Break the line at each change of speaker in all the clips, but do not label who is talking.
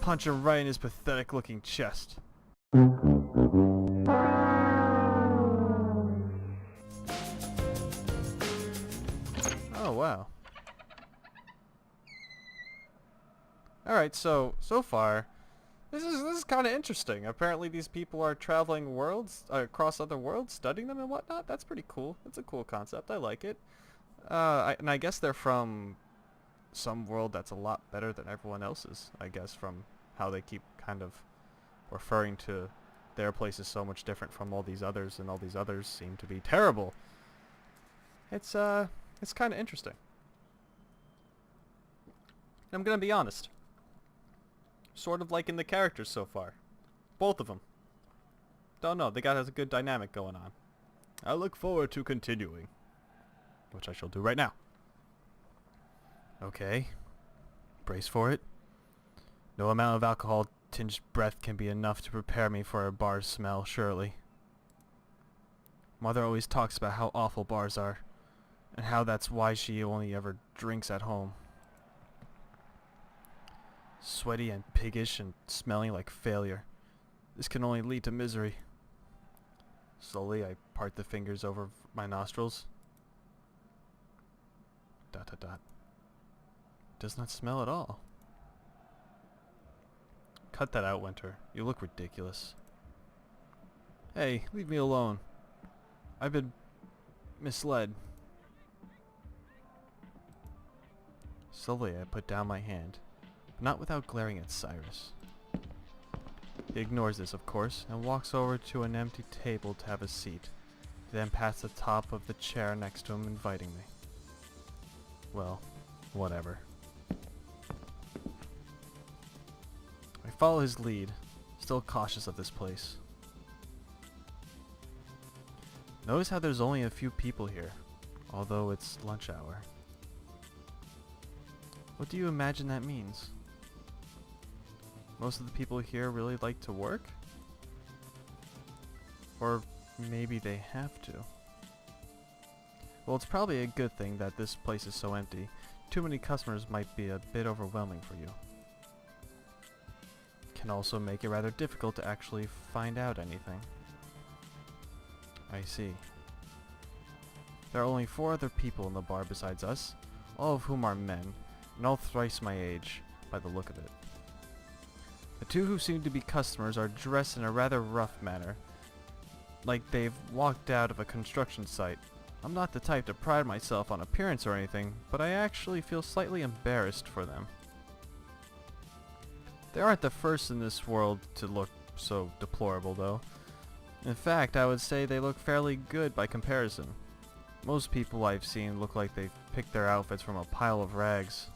punch him right in his pathetic-looking chest. Oh, wow. Alright, so far, this is kind of interesting. Apparently these people are traveling worlds, across other worlds, studying them and whatnot. That's pretty cool. That's a cool concept. I like it. And I guess they're from some world that's a lot better than everyone else's, I guess, from how they keep kind of referring to their place is so much different from all these others, and all these others seem to be terrible. It's kind of interesting. I'm gonna be honest. Sort of liking the characters so far. Both of them. Don't know, they got a good dynamic going on. I look forward to continuing. Which I shall do right now. Okay. Brace for it. No amount of alcohol-tinged breath can be enough to prepare me for a bar's smell, surely. Mother always talks about how awful bars are, and how that's why she only ever drinks at home. Sweaty and piggish and smelling like failure. This can only lead to misery. Slowly, I part the fingers over my nostrils. ... Does not smell at all. Cut that out, Winter. You look ridiculous. Hey, leave me alone. I've been misled. Slowly, I put down my hand, but not without glaring at Cyrus. He ignores this, of course, and walks over to an empty table to have a seat. He then pats the top of the chair next to him, inviting me. Well, whatever. I follow his lead, still cautious of this place. Notice how there's only a few people here, although it's lunch hour. What do you imagine that means? Most of the people here really like to work? Or maybe they have to. Well, it's probably a good thing that this place is so empty. Too many customers might be a bit overwhelming for you. Can also make it rather difficult to actually find out anything. I see. There are only 4 other people in the bar besides us, all of whom are men, and all thrice my age, by the look of it. The 2 who seem to be customers are dressed in a rather rough manner, like they've walked out of a construction site. I'm not the type to pride myself on appearance or anything, but I actually feel slightly embarrassed for them. They aren't the first in this world to look so deplorable, though. In fact, I would say they look fairly good by comparison. Most people I've seen look like they've picked their outfits from a pile of rags.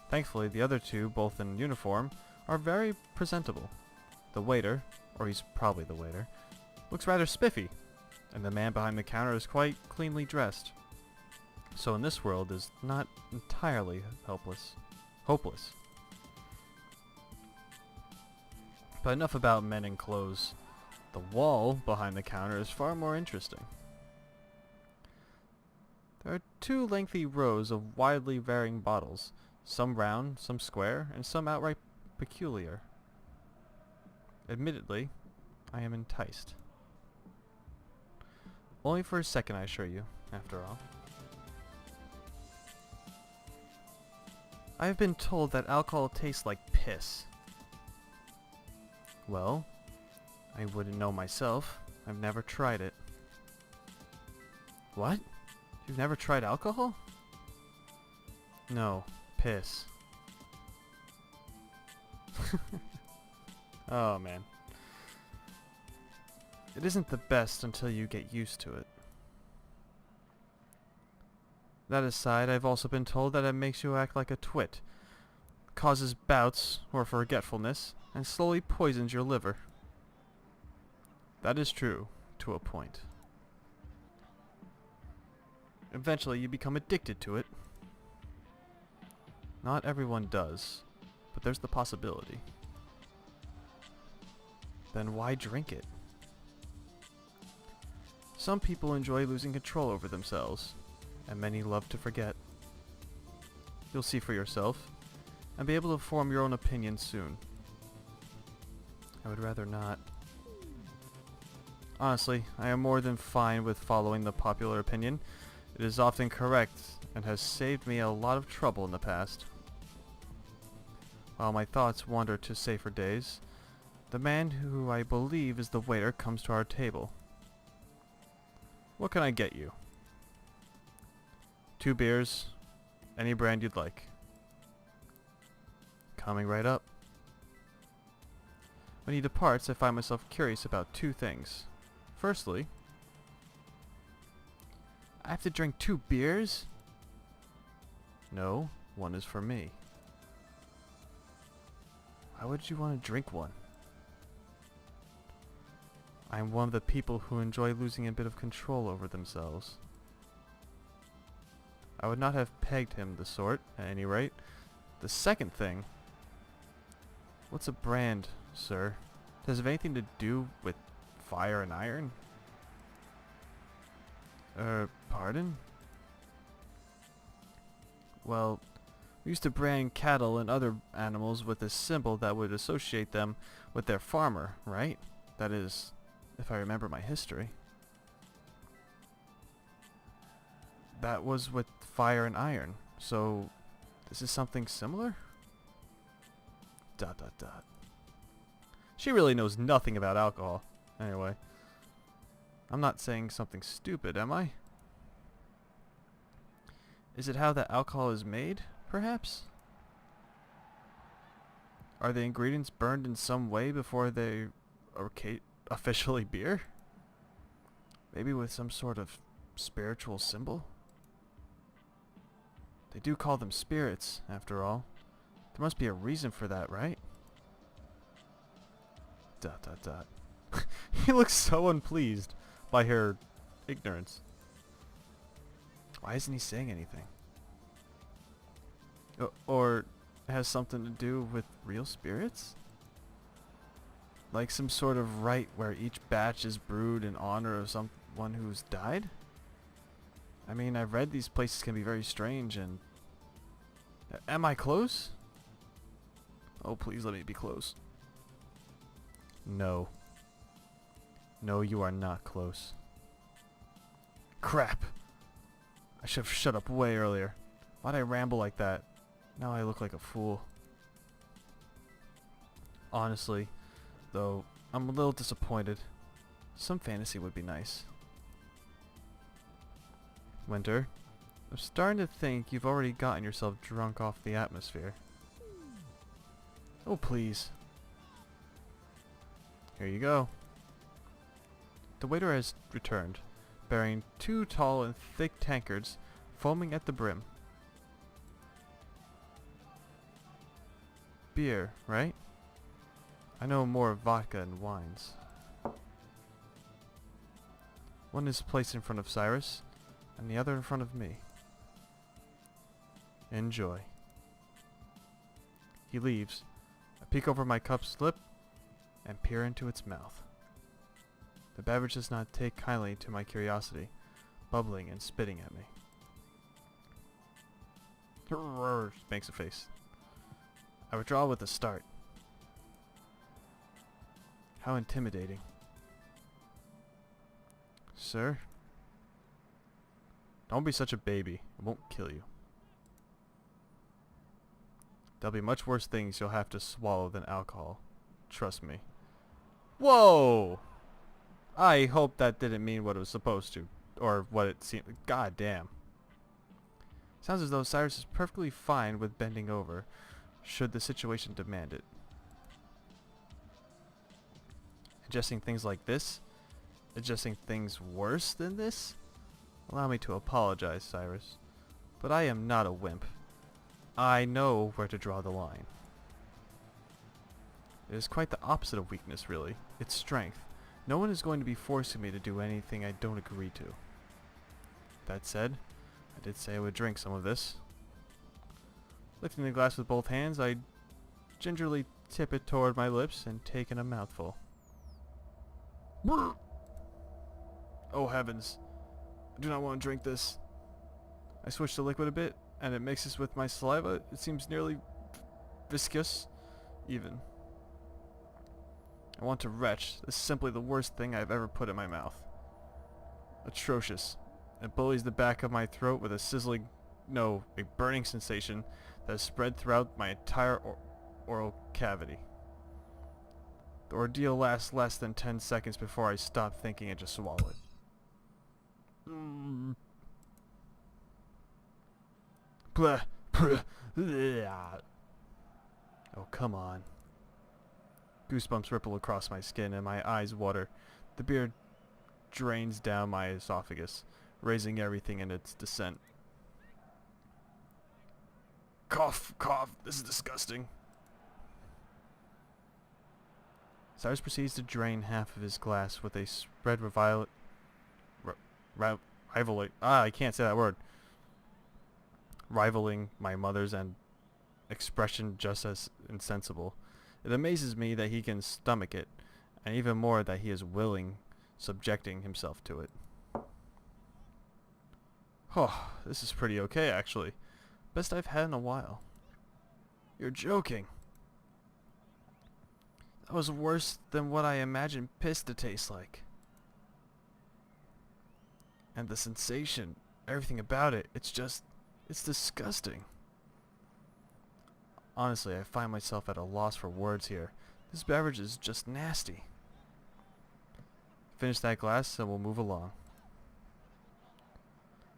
Thankfully, the other 2, both in uniform, are very presentable. The waiter, or he's probably the waiter, looks rather spiffy, and the man behind the counter is quite cleanly dressed. So in this world is not entirely hopeless. But enough about men in clothes. The wall behind the counter is far more interesting. There are 2 lengthy rows of widely varying bottles, some round, some square, and some outright peculiar. Admittedly, I am enticed. Only for a second, I assure you, after all. I have been told that alcohol tastes like piss. Well, I wouldn't know myself. I've never tried it. What? You've never tried alcohol? No, piss. Oh man. It isn't the best until you get used to it. That aside, I've also been told that it makes you act like a twit, causes bouts or forgetfulness, and slowly poisons your liver. That is true, to a point. Eventually you become addicted to it. Not everyone does, but there's the possibility. Then why drink it? Some people enjoy losing control over themselves, and many love to forget. You'll see for yourself, and be able to form your own opinion soon. I would rather not. Honestly, I am more than fine with following the popular opinion. It is often correct and has saved me a lot of trouble in the past. While my thoughts wander to safer days, the man who I believe is the waiter comes to our table. What can I get you? 2 beers, any brand you'd like. Coming right up. When he departs, I find myself curious about 2 things. Firstly, I have to drink 2 beers? No, one is for me. Why would you want to drink one? I am one of the people who enjoy losing a bit of control over themselves. I would not have pegged him the sort, at any rate. The second thing... What's a brand, sir? Does it have anything to do with fire and iron? Pardon? Well, we used to brand cattle and other animals with a symbol that would associate them with their farmer, right? That is, if I remember my history. That was with fire and iron, so this is something similar? ... She really knows nothing about alcohol. Anyway, I'm not saying something stupid, am I? Is it how the alcohol is made, perhaps? Are the ingredients burned in some way before they are officially beer? Maybe with some sort of spiritual symbol? They do call them spirits, after all. There must be a reason for that, right? ... He looks so unpleased by her ignorance. Why isn't he saying anything? Or it has something to do with real spirits? Like some sort of rite where each batch is brewed in honor of someone who's died? I mean, I've read these places can be very strange and... Am I close? Oh, please let me be close. No. No, you are not close. Crap! I should have shut up way earlier. Why'd I ramble like that? Now I look like a fool. Honestly, though, I'm a little disappointed. Some fantasy would be nice. Winter, I'm starting to think you've already gotten yourself drunk off the atmosphere. Oh, please. Here you go. The waiter has returned, bearing 2 tall and thick tankards, foaming at the brim. Beer, right? I know more of vodka and wines. One is placed in front of Cyrus, and the other in front of me. Enjoy. He leaves. I peek over my cup's lip and peer into its mouth. The beverage does not take kindly to my curiosity, bubbling and spitting at me. Makes a face. I withdraw with a start. How intimidating. Sir? Don't be such a baby. It won't kill you. There'll be much worse things you'll have to swallow than alcohol. Trust me. Whoa! I hope that didn't mean what it was supposed to. Or what it seemed. God damn. Sounds as though Cyrus is perfectly fine with bending over, should the situation demand it. Adjusting things like this? Adjusting things worse than this? Allow me to apologize, Cyrus, but I am not a wimp. I know where to draw the line. It is quite the opposite of weakness, really. It's strength. No one is going to be forcing me to do anything I don't agree to. That said, I did say I would drink some of this. Lifting the glass with both hands, I gingerly tip it toward my lips and take in a mouthful. Oh heavens. I do not want to drink this. I switch the liquid a bit, and it mixes with my saliva. It seems nearly viscous, even. I want to retch. This is simply the worst thing I've ever put in my mouth. Atrocious. It bullies the back of my throat with a sizzling, no, a burning sensation that has spread throughout my entire oral cavity. The ordeal lasts less than 10 seconds before I stop thinking and just swallow it. Blah, blah, blah. Oh, come on. Goosebumps ripple across my skin and my eyes water. The beer drains down my esophagus, raising everything in its descent. Cough, cough, this is disgusting. Cyrus proceeds to drain half of his glass with a spread I can't say that word. Rivaling my mother's and expression just as insensible. It amazes me that he can stomach it, and even more that he is subjecting himself to it. Oh, this is pretty okay, actually. Best I've had in a while. You're joking. That was worse than what I imagined piss to taste like. And the sensation, everything about it, it's disgusting. Honestly, I find myself at a loss for words here. This beverage is just nasty. Finish that glass and we'll move along.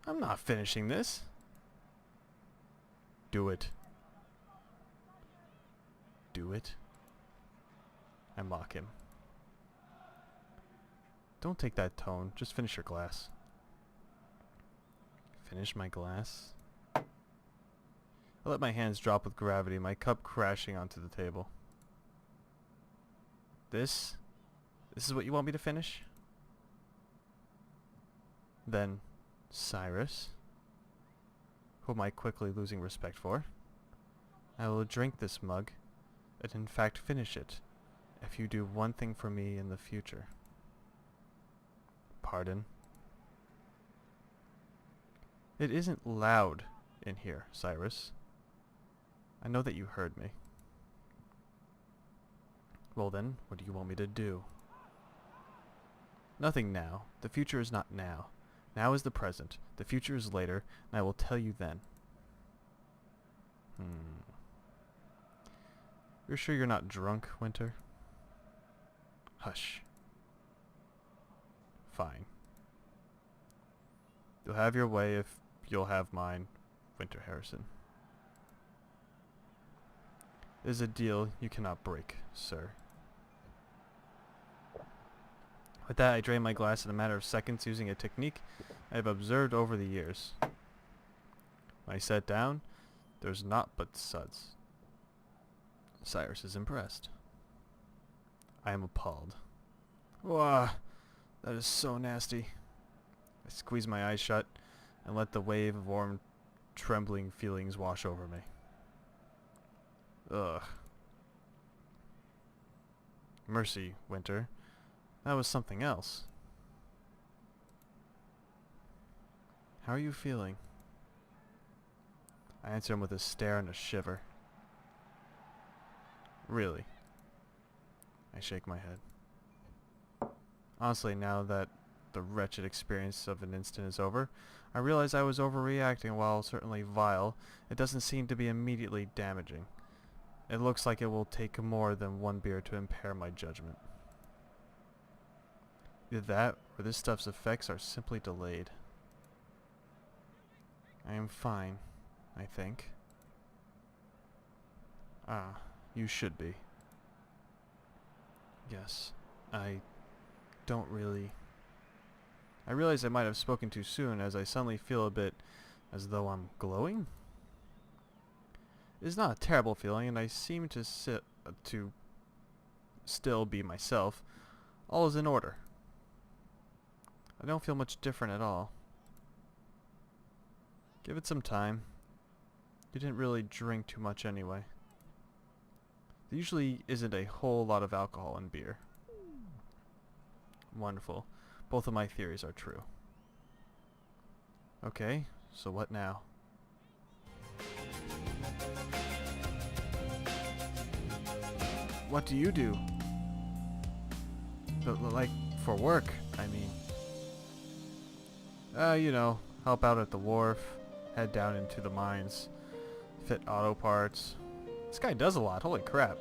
I'm not finishing this. Do it. Do it. I mock him. Don't take that tone. Just finish your glass. Finish my glass. I let my hands drop with gravity, my cup crashing onto the table. This is what you want me to finish? Then, Cyrus, whom I quickly losing respect for, I will drink this mug, and in fact finish it, if you do one thing for me in the future. Pardon? It isn't loud in here, Cyrus. I know that you heard me. Well then, what do you want me to do? Nothing now. The future is not now. Now is the present. The future is later, and I will tell you then. You're sure you're not drunk, Winter? Hush. Fine. You'll have your way if you'll have mine, Winter Harrison. It is a deal you cannot break, sir. With that, I drain my glass in a matter of seconds using a technique I have observed over the years. When I sat down, there's naught but suds. Cyrus is impressed. I am appalled. Wah, that is so nasty. I squeeze my eyes shut and let the wave of warm, trembling feelings wash over me. Ugh. Mercy, Winter. That was something else. How are you feeling? I answer him with a stare and a shiver. Really? I shake my head. Honestly, now that the wretched experience of an instant is over, I realize I was overreacting. While certainly vile, it doesn't seem to be immediately damaging. It looks like it will take more than one beer to impair my judgment. Either that, or this stuff's effects are simply delayed. I am fine, I think. Ah, you should be. Yes, I don't really... I realize I might have spoken too soon, as I suddenly feel a bit as though I'm glowing. It is not a terrible feeling, and I seem to still be myself. All is in order. I don't feel much different at all. Give it some time. You didn't really drink too much anyway. There usually isn't a whole lot of alcohol in beer. Wonderful. Both of my theories are true. Okay, so what now? what do you do? Like, for work, I mean. You know, help out at the wharf, head down into the mines, fit auto parts. This guy does a lot, holy crap.